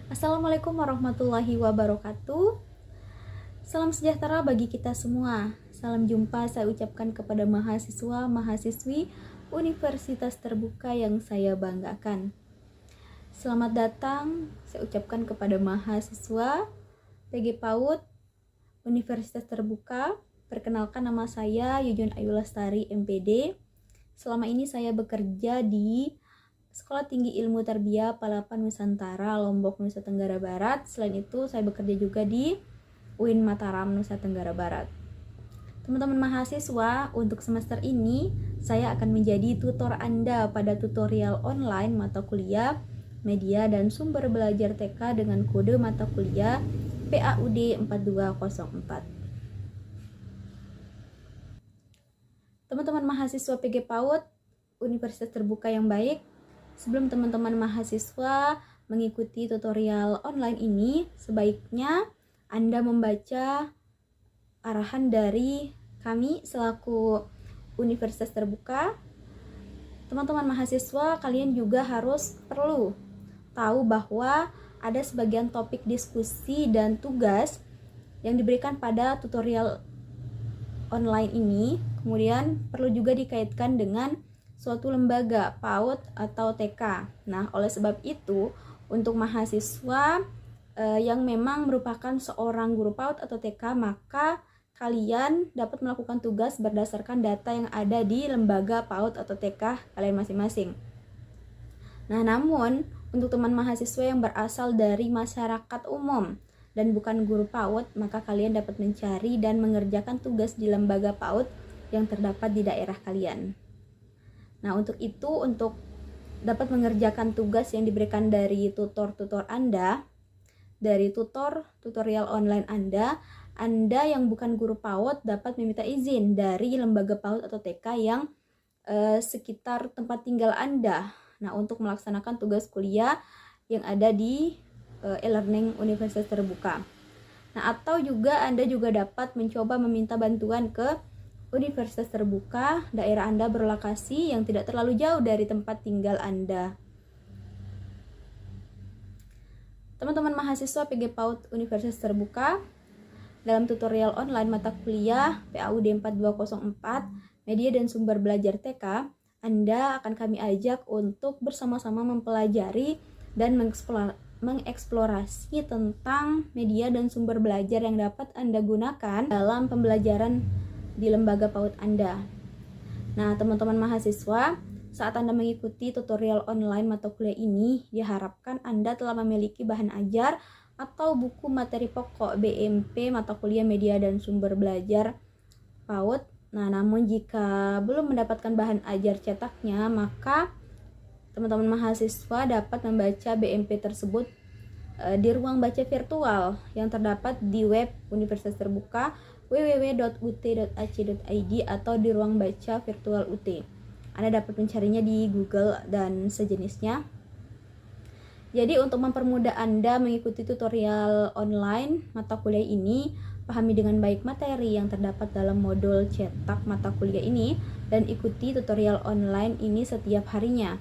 Assalamualaikum warahmatullahi wabarakatuh. Salam sejahtera bagi kita semua. Salam jumpa saya ucapkan kepada mahasiswa-mahasiswi Universitas Terbuka yang saya banggakan. Selamat datang saya ucapkan kepada mahasiswa PG PAUD Universitas Terbuka. Perkenalkan, nama saya Yuyun Ayu Lestari MPD. Selama ini saya bekerja di Sekolah Tinggi Ilmu Tarbiyah Palapan Nusantara, Lombok, Nusa Tenggara Barat. Selain itu, saya bekerja juga di UIN Mataram, Nusa Tenggara Barat. Teman-teman mahasiswa, untuk semester ini, saya akan menjadi tutor Anda pada tutorial online mata kuliah, media, dan sumber belajar TK dengan kode mata kuliah PAUD 4204. Teman-teman mahasiswa PG PAUD, Universitas Terbuka yang baik, sebelum teman-teman mahasiswa mengikuti tutorial online ini, sebaiknya Anda membaca arahan dari kami selaku Universitas Terbuka. Teman-teman mahasiswa, kalian juga perlu tahu bahwa ada sebagian topik diskusi dan tugas yang diberikan pada tutorial online ini, kemudian perlu juga dikaitkan dengan suatu lembaga PAUD atau TK. Nah, oleh sebab itu, untuk mahasiswa yang memang merupakan seorang guru PAUD atau TK, maka kalian dapat melakukan tugas berdasarkan data yang ada di lembaga PAUD atau TK kalian masing-masing. Nah, namun untuk teman mahasiswa yang berasal dari masyarakat umum dan bukan guru PAUD, maka kalian dapat mencari dan mengerjakan tugas di lembaga PAUD yang terdapat di daerah kalian. Nah, untuk dapat mengerjakan tugas yang diberikan dari tutor Anda, dari tutorial online Anda yang bukan guru PAUD dapat meminta izin dari lembaga PAUD atau TK yang sekitar tempat tinggal Anda. Nah, untuk melaksanakan tugas kuliah yang ada di e-learning Universitas Terbuka. Nah, atau juga Anda juga dapat mencoba meminta bantuan ke Universitas Terbuka daerah Anda berlokasi yang tidak terlalu jauh dari tempat tinggal Anda. Teman-teman mahasiswa PG PAUD Universitas Terbuka, dalam tutorial online mata kuliah PAUD 4204 Media dan Sumber Belajar TK, Anda akan kami ajak untuk bersama-sama mempelajari dan mengeksplorasi tentang media dan sumber belajar yang dapat Anda gunakan dalam pembelajaran di lembaga PAUD Anda. Nah, teman-teman mahasiswa, saat Anda mengikuti tutorial online mata kuliah ini, diharapkan Anda telah memiliki bahan ajar atau buku materi pokok BMP mata kuliah media dan sumber belajar PAUD. Nah, namun jika belum mendapatkan bahan ajar cetaknya, maka teman-teman mahasiswa dapat membaca BMP tersebut di ruang baca virtual yang terdapat di web Universitas Terbuka www.ut.ac.id atau di ruang baca virtual UT. Anda dapat mencarinya di Google dan sejenisnya. Jadi untuk mempermudah Anda mengikuti tutorial online mata kuliah ini, pahami dengan baik materi yang terdapat dalam modul cetak mata kuliah ini dan ikuti tutorial online ini setiap harinya.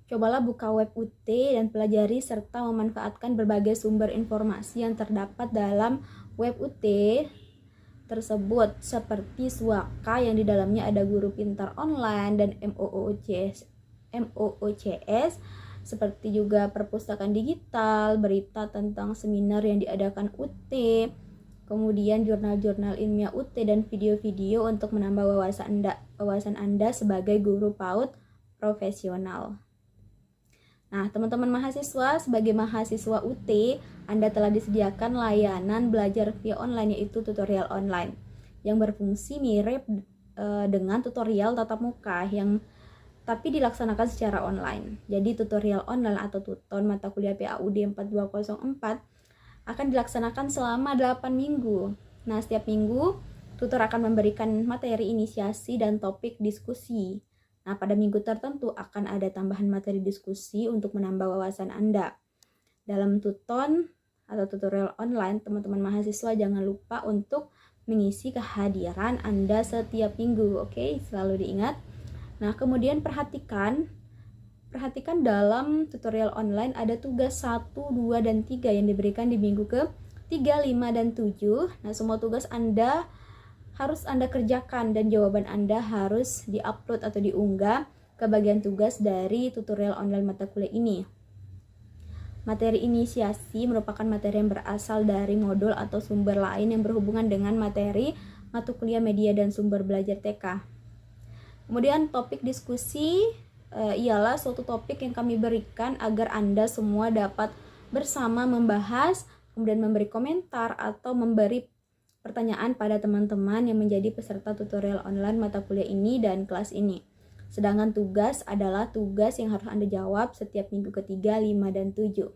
Cobalah buka web UT dan pelajari serta memanfaatkan berbagai sumber informasi yang terdapat dalam web UT tersebut seperti Swaka yang di dalamnya ada Guru Pintar Online dan MOOCS, seperti juga perpustakaan digital, berita tentang seminar yang diadakan UT, kemudian jurnal-jurnal ilmiah UT dan video-video untuk menambah wawasan Anda sebagai guru PAUD profesional. Nah, teman-teman mahasiswa, sebagai mahasiswa UT, Anda telah disediakan layanan belajar via online, yaitu tutorial online yang berfungsi mirip dengan tutorial tatap muka yang tapi dilaksanakan secara online. Jadi tutorial online atau tuton mata kuliah PAUD 4204 akan dilaksanakan selama 8 minggu. Nah, setiap minggu tutor akan memberikan materi inisiasi dan topik diskusi. Nah, pada minggu tertentu akan ada tambahan materi diskusi untuk menambah wawasan Anda. Dalam tuton atau tutorial online, teman-teman mahasiswa jangan lupa untuk mengisi kehadiran Anda setiap minggu, oke? Selalu diingat. Nah, kemudian perhatikan Perhatikan dalam tutorial online ada tugas 1, 2, dan 3 yang diberikan di minggu ke 3, 5, dan 7. Nah, semua tugas Anda harus Anda kerjakan dan jawaban Anda harus diupload atau diunggah ke bagian tugas dari tutorial online mata kuliah ini. Materi inisiasi merupakan materi yang berasal dari modul atau sumber lain yang berhubungan dengan materi mata kuliah media dan sumber belajar TK. Kemudian topik diskusi ialah suatu topik yang kami berikan agar Anda semua dapat bersama membahas, kemudian memberi komentar atau memberi pertanyaan pada teman-teman yang menjadi peserta tutorial online mata kuliah ini dan kelas ini. Sedangkan tugas adalah tugas yang harus Anda jawab setiap minggu ketiga, 5, dan 7.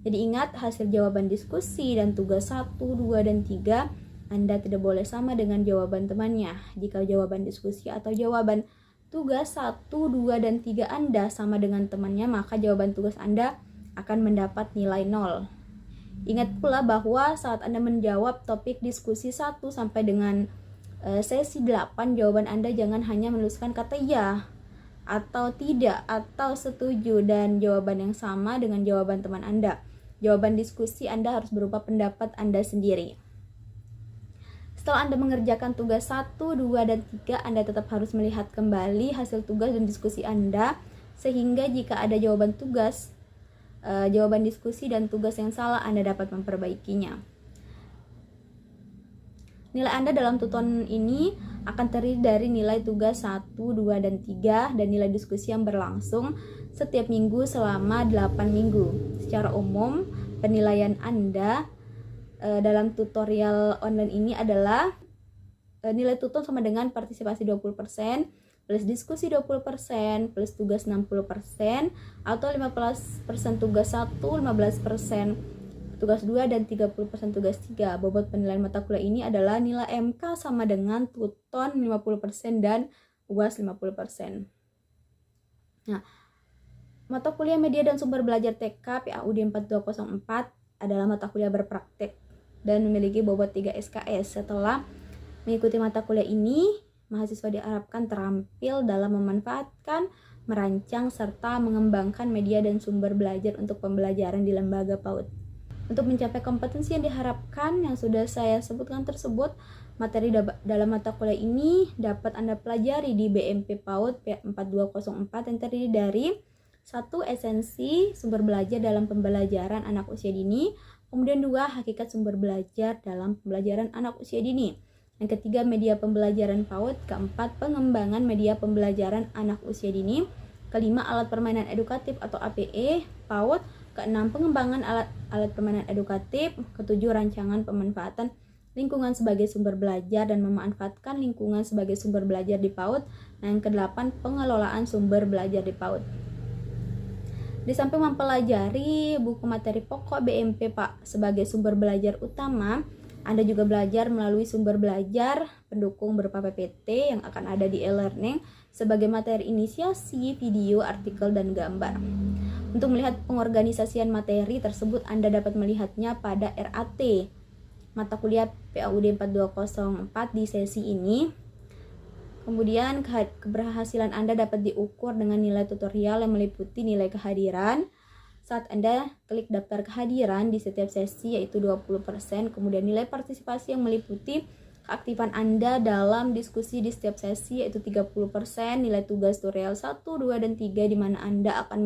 Jadi ingat, hasil jawaban diskusi dan tugas 1, 2, dan 3 Anda tidak boleh sama dengan jawaban temannya. Jika jawaban diskusi atau jawaban tugas 1, 2, dan 3 Anda sama dengan temannya, maka jawaban tugas Anda akan mendapat nilai 0. Ingat pula bahwa saat Anda menjawab topik diskusi 1 sampai dengan sesi 8, jawaban Anda jangan hanya menuliskan kata ya atau tidak atau setuju dan jawaban yang sama dengan jawaban teman Anda. Jawaban diskusi Anda harus berupa pendapat Anda sendiri. Setelah Anda mengerjakan tugas 1, 2, dan 3, Anda tetap harus melihat kembali hasil tugas dan diskusi Anda, sehingga jika ada jawaban tugas, jawaban diskusi dan tugas yang salah, Anda dapat memperbaikinya. Nilai Anda dalam tuton ini akan terdiri dari nilai tugas 1, 2, dan 3, dan nilai diskusi yang berlangsung setiap minggu selama 8 minggu. Secara umum, penilaian Anda dalam tutorial online ini adalah nilai tuton sama dengan partisipasi 20%, plus diskusi 20%, plus tugas 60%, atau 15% tugas 1, 15% tugas 2, dan 30% tugas 3. Bobot penilaian mata kuliah ini adalah nilai MK sama dengan tuton 50% dan UAS 50%. Nah, mata kuliah media dan sumber belajar TK PAUD 4204 adalah mata kuliah berpraktek dan memiliki bobot 3 SKS. Setelah mengikuti mata kuliah ini, mahasiswa diharapkan terampil dalam memanfaatkan, merancang, serta mengembangkan media dan sumber belajar untuk pembelajaran di lembaga PAUD. Untuk mencapai kompetensi yang diharapkan yang sudah saya sebutkan tersebut, materi dalam mata kuliah ini dapat Anda pelajari di BMP PAUD P4204 yang terdiri dari 1. Esensi sumber belajar dalam pembelajaran anak usia dini. Kemudian 2. Hakikat sumber belajar dalam pembelajaran anak usia dini. Yang ketiga, media pembelajaran PAUD. Keempat, pengembangan media pembelajaran anak usia dini. Kelima, alat permainan edukatif atau APE PAUD. Keenam, pengembangan alat permainan edukatif. Ketujuh, rancangan pemanfaatan lingkungan sebagai sumber belajar dan memanfaatkan lingkungan sebagai sumber belajar di PAUD. Nah, yang kedelapan, pengelolaan sumber belajar di PAUD. Di samping mempelajari buku materi pokok BMP Pak sebagai sumber belajar utama, Anda juga belajar melalui sumber belajar pendukung berupa PPT yang akan ada di e-learning sebagai materi inisiasi, video, artikel, dan gambar. Untuk melihat pengorganisasian materi tersebut, Anda dapat melihatnya pada RAT mata kuliah PAUD 4204 di sesi ini. Kemudian keberhasilan Anda dapat diukur dengan nilai tutorial yang meliputi nilai kehadiran saat Anda klik daftar kehadiran di setiap sesi, yaitu 20%. Kemudian nilai partisipasi yang meliputi keaktifan Anda dalam diskusi di setiap sesi, yaitu 30%. Nilai tugas tutorial 1, 2, dan 3 di mana Anda akan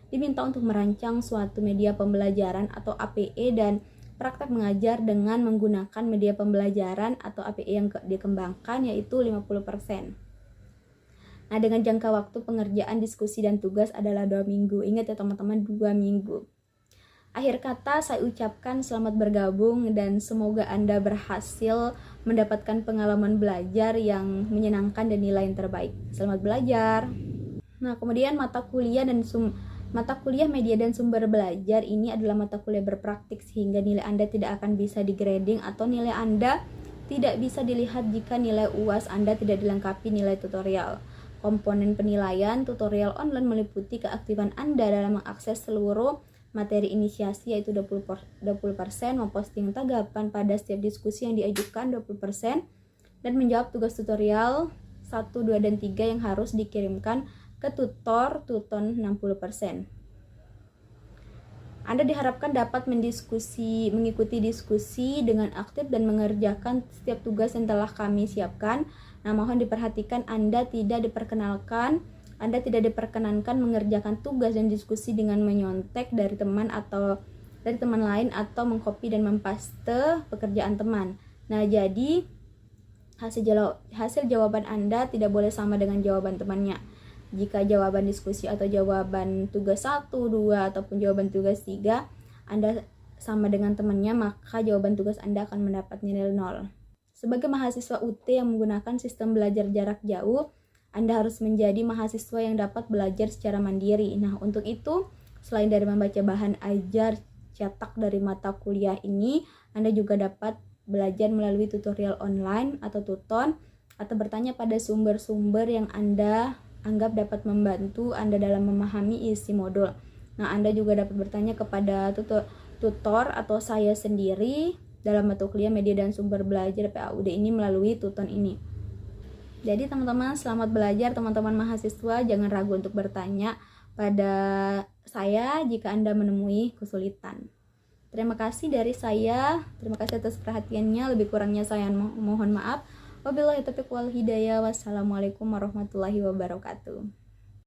diminta untuk merancang suatu media pembelajaran atau APE dan praktek mengajar dengan menggunakan media pembelajaran atau APE yang dikembangkan, yaitu 50%. Nah, dengan jangka waktu pengerjaan diskusi dan tugas adalah 2 minggu. Ingat ya teman-teman, 2 minggu. Akhir kata saya ucapkan selamat bergabung dan semoga Anda berhasil mendapatkan pengalaman belajar yang menyenangkan dan nilai yang terbaik. Selamat belajar. Nah, kemudian mata kuliah media dan sumber belajar ini adalah mata kuliah berpraktik sehingga nilai Anda tidak akan bisa di-grading atau nilai Anda tidak bisa dilihat jika nilai UAS Anda tidak dilengkapi nilai tutorial. Komponen penilaian tutorial online meliputi keaktifan Anda dalam mengakses seluruh materi inisiasi, yaitu 20%, memposting tanggapan pada setiap diskusi yang diajukan 20%, dan menjawab tugas tutorial 1, 2, dan 3 yang harus dikirimkan ke ke tutor Tuton 60%. Anda diharapkan dapat mengikuti diskusi dengan aktif dan mengerjakan setiap tugas yang telah kami siapkan. Nah, mohon diperhatikan Anda tidak diperkenankan mengerjakan tugas dan diskusi dengan menyontek dari teman lain atau mengcopy dan mempaste pekerjaan teman. Nah, jadi hasil jawaban Anda tidak boleh sama dengan jawaban temannya. Jika jawaban diskusi atau jawaban tugas 1, 2, ataupun jawaban tugas 3 Anda sama dengan temannya, maka jawaban tugas Anda akan mendapat nilai 0. Sebagai mahasiswa UT yang menggunakan sistem belajar jarak jauh, Anda harus menjadi mahasiswa yang dapat belajar secara mandiri. Nah, untuk itu, selain dari membaca bahan ajar cetak dari mata kuliah ini, Anda juga dapat belajar melalui tutorial online atau tuton, atau bertanya pada sumber-sumber yang Anda anggap dapat membantu Anda dalam memahami isi modul. Nah, Anda juga dapat bertanya kepada tutor atau saya sendiri dalam mata kuliah media dan sumber belajar PAUD ini melalui tuton ini. Jadi teman-teman, selamat belajar teman-teman mahasiswa. Jangan ragu untuk bertanya pada saya jika Anda menemui kesulitan. Terima kasih dari saya. Terima kasih atas perhatiannya. Lebih kurangnya saya mohon maaf. Wabillahi taufiq wal hidayah. Wassalamualaikum warahmatullahi wabarakatuh.